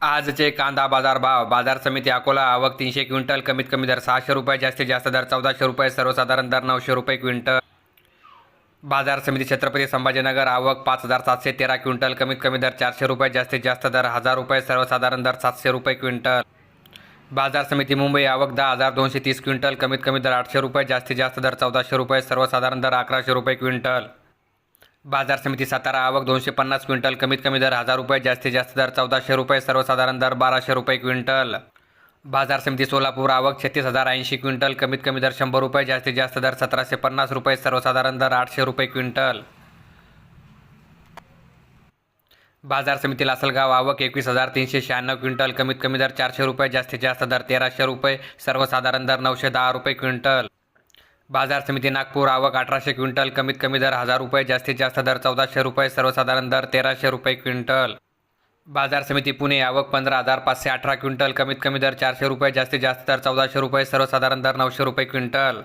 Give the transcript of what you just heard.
आजचे कांदा बाजार भाव. बाजार समिती अकोला. आवक 300 क्विंटल. कमीत कमी दर 600 रुपये. जास्तीत जास्त दर 1400 रुपये. सर्वसाधारण दर 900 रुपये क्विंटल. बाजार समिती छत्रपती संभाजीनगर. आवक 5713 क्विंटल. कमीत कमी दर 400 रुपये. जास्तीत जास्त दर 1000 रुपये. सर्वसाधारण दर 700 रुपये क्विंटल. बाजार समिती मुंबई. आवक 10,230 क्विंटल. कमीत कमी दर 800 रुपये. जास्तीत जास्त दर 1400 रुपये. सर्वसाधारण दर 1100 रुपये क्विंटल. बाजार समिती सातारा. आवक 250 क्विंटल. कमीत कमी दर 1000 रुपये. जास्तीत जास्त दर 1400 रुपये. सर्वसाधारण दर 1200 रुपये क्विंटल. बाजार समिती सोलापूर. आवक 36,080 क्विंटल. कमीत कमी दर 100 रुपये. जास्तीत जास्त दर 1750 रुपये. सर्वसाधारण दर 800 रुपये क्विंटल. बाजार समिती लासलगाव. आवक 21,396 क्विंटल. कमीत कमी दर 400 रुपये. जास्तीत जास्त दर 1300 रुपये. सर्वसाधारण दर 910 रुपये क्विंटल. बाजार समिती नागपूर. आवक 1800 क्विंटल. कमीत कमी दर 1000 रुपये. जास्तीत जास्त दर 1400 रुपये. सर्वसाधारण दर 1300 रुपये क्विंटल. बाजार समिती पुणे. आवक 15,518 क्विंटल. कमीत कमी दर 400 रुपये. जास्तीत जास्त दर 1400 रुपये. सर्वसाधारण दर 900 रुपये क्विंटल.